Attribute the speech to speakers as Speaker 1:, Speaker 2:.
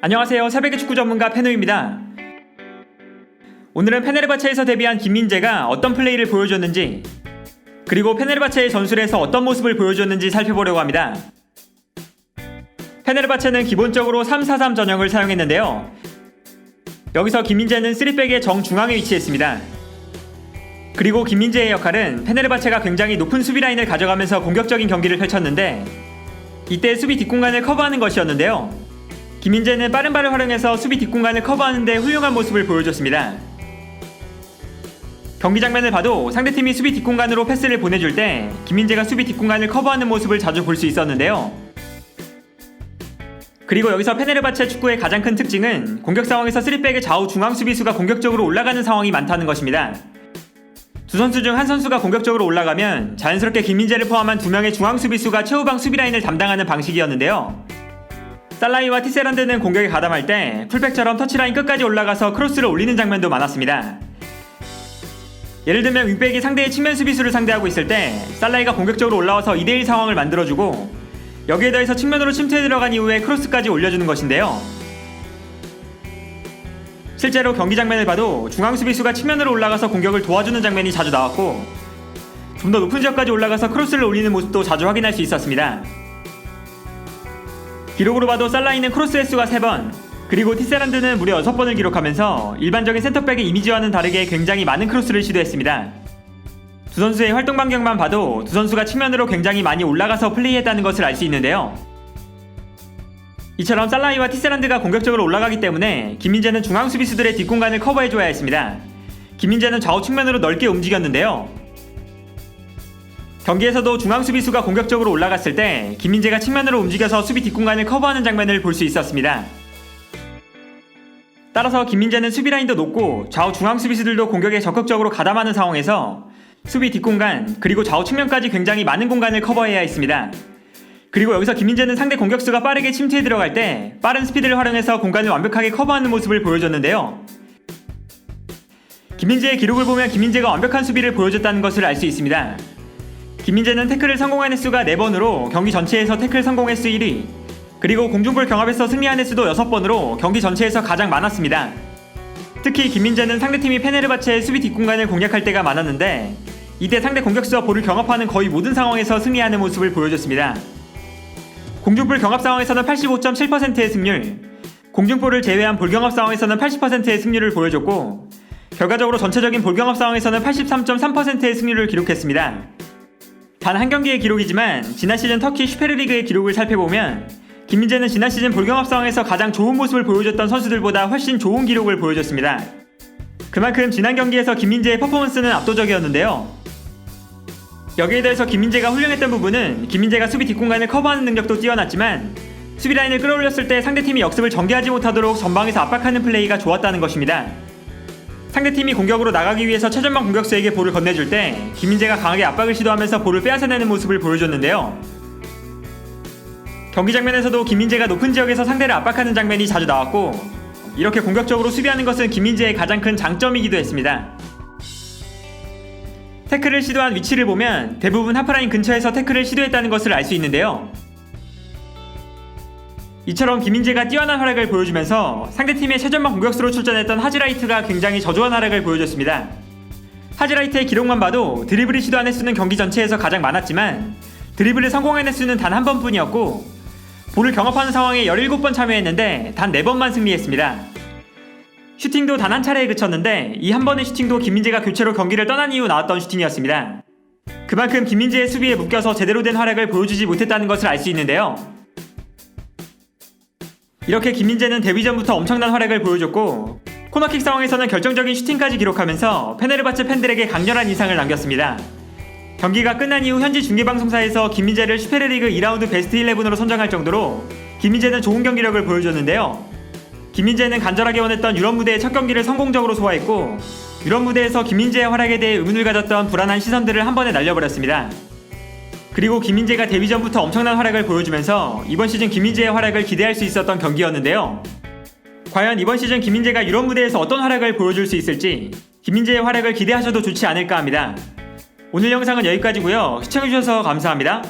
Speaker 1: 안녕하세요. 새벽의 축구 전문가 페노입니다. 오늘은 페네르바체에서 데뷔한 김민재가 어떤 플레이를 보여줬는지, 그리고 페네르바체의 전술에서 어떤 모습을 보여줬는지 살펴보려고 합니다. 페네르바체는 기본적으로 3-4-3 전형을 사용했는데요. 여기서 김민재는 3백의 정중앙에 위치했습니다. 그리고 김민재의 역할은 페네르바체가 굉장히 높은 수비 라인을 가져가면서 공격적인 경기를 펼쳤는데, 이때 수비 뒷공간을 커버하는 것이었는데요. 김민재는 빠른 발을 활용해서 수비 뒷공간을 커버하는 데 훌륭한 모습을 보여줬습니다. 경기 장면을 봐도 상대팀이 수비 뒷공간으로 패스를 보내줄 때 김민재가 수비 뒷공간을 커버하는 모습을 자주 볼 수 있었는데요. 그리고 여기서 페네르바체 축구의 가장 큰 특징은 공격 상황에서 3백의 좌우 중앙 수비수가 공격적으로 올라가는 상황이 많다는 것입니다. 두 선수 중 한 선수가 공격적으로 올라가면 자연스럽게 김민재를 포함한 2명의 중앙 수비수가 최후방 수비 라인을 담당하는 방식이었는데요. 살라히와 티세란드는 공격에 가담할 때 풀백처럼 터치라인 끝까지 올라가서 크로스를 올리는 장면도 많았습니다. 예를 들면 윙백이 상대의 측면 수비수를 상대하고 있을 때 살라히가 공격적으로 올라와서 2대1 상황을 만들어주고, 여기에 더해서 측면으로 침투해 들어간 이후에 크로스까지 올려주는 것인데요. 실제로 경기 장면을 봐도 중앙 수비수가 측면으로 올라가서 공격을 도와주는 장면이 자주 나왔고, 좀 더 높은 지역까지 올라가서 크로스를 올리는 모습도 자주 확인할 수 있었습니다. 기록으로 봐도 살라히는 크로스 횟수가 3번, 그리고 티세란드는 무려 6번을 기록하면서 일반적인 센터백의 이미지와는 다르게 굉장히 많은 크로스를 시도했습니다. 두 선수의 활동 반경만 봐도 두 선수가 측면으로 굉장히 많이 올라가서 플레이했다는 것을 알 수 있는데요. 이처럼 살라히와 티세란드가 공격적으로 올라가기 때문에 김민재는 중앙 수비수들의 뒷공간을 커버해줘야 했습니다. 김민재는 좌우 측면으로 넓게 움직였는데요. 경기에서도 중앙 수비수가 공격적으로 올라갔을 때 김민재가 측면으로 움직여서 수비 뒷공간을 커버하는 장면을 볼 수 있었습니다. 따라서 김민재는 수비 라인도 높고 좌우 중앙 수비수들도 공격에 적극적으로 가담하는 상황에서 수비 뒷공간 그리고 좌우 측면까지 굉장히 많은 공간을 커버해야 했습니다. 그리고 여기서 김민재는 상대 공격수가 빠르게 침투해 들어갈 때 빠른 스피드를 활용해서 공간을 완벽하게 커버하는 모습을 보여줬는데요. 김민재의 기록을 보면 김민재가 완벽한 수비를 보여줬다는 것을 알 수 있습니다. 김민재는 태클을 성공한 횟수가 4번으로 경기 전체에서 태클 성공 횟수 1위, 그리고 공중볼 경합에서 승리한 횟수도 6번으로 경기 전체에서 가장 많았습니다. 특히 김민재는 상대팀이 페네르바체의 수비 뒷공간을 공략할 때가 많았는데, 이때 상대 공격수와 볼을 경합하는 거의 모든 상황에서 승리하는 모습을 보여줬습니다. 공중볼 경합 상황에서는 85.7%의 승률, 공중볼을 제외한 볼 경합 상황에서는 80%의 승률을 보여줬고, 결과적으로 전체적인 볼 경합 상황에서는 83.3%의 승률을 기록했습니다. 단 한 경기의 기록이지만 지난 시즌 터키 슈페르리그의 기록을 살펴보면 김민재는 지난 시즌 볼경합 상황에서 가장 좋은 모습을 보여줬던 선수들보다 훨씬 좋은 기록을 보여줬습니다. 그만큼 지난 경기에서 김민재의 퍼포먼스는 압도적이었는데요. 여기에 대해서 김민재가 훌륭했던 부분은 김민재가 수비 뒷공간을 커버하는 능력도 뛰어났지만 수비 라인을 끌어올렸을 때 상대팀이 역습을 전개하지 못하도록 전방에서 압박하는 플레이가 좋았다는 것입니다. 상대팀이 공격으로 나가기 위해서 최전방 공격수에게 볼을 건네줄 때 김민재가 강하게 압박을 시도하면서 볼을 빼앗아내는 모습을 보여줬는데요. 경기 장면에서도 김민재가 높은 지역에서 상대를 압박하는 장면이 자주 나왔고, 이렇게 공격적으로 수비하는 것은 김민재의 가장 큰 장점이기도 했습니다. 태클을 시도한 위치를 보면 대부분 하프라인 근처에서 태클을 시도했다는 것을 알 수 있는데요. 이처럼 김민재가 뛰어난 활약을 보여주면서 상대팀의 최전방 공격수로 출전했던 하지라이트가 굉장히 저조한 활약을 보여줬습니다. 하지라이트의 기록만 봐도 드리블을 시도한 횟수는 경기 전체에서 가장 많았지만 드리블을 성공한 횟수는 단 한 번뿐이었고, 볼을 경합하는 상황에 17번 참여했는데 단 4번만 승리했습니다. 슈팅도 단 한 차례에 그쳤는데 이 한 번의 슈팅도 김민재가 교체로 경기를 떠난 이후 나왔던 슈팅이었습니다. 그만큼 김민재의 수비에 묶여서 제대로 된 활약을 보여주지 못했다는 것을 알 수 있는데요. 이렇게 김민재는 데뷔 전부터 엄청난 활약을 보여줬고, 코너킥 상황에서는 결정적인 슈팅까지 기록하면서 페네르바체 팬들에게 강렬한 인상을 남겼습니다. 경기가 끝난 이후 현지 중계방송사에서 김민재를 슈페르리그 2라운드 베스트 11으로 선정할 정도로 김민재는 좋은 경기력을 보여줬는데요. 김민재는 간절하게 원했던 유럽 무대의 첫 경기를 성공적으로 소화했고, 유럽 무대에서 김민재의 활약에 대해 의문을 가졌던 불안한 시선들을 한 번에 날려버렸습니다. 그리고 김민재가 데뷔 전부터 엄청난 활약을 보여주면서 이번 시즌 김민재의 활약을 기대할 수 있었던 경기였는데요. 과연 이번 시즌 김민재가 유럽 무대에서 어떤 활약을 보여줄 수 있을지 김민재의 활약을 기대하셔도 좋지 않을까 합니다. 오늘 영상은 여기까지고요. 시청해주셔서 감사합니다.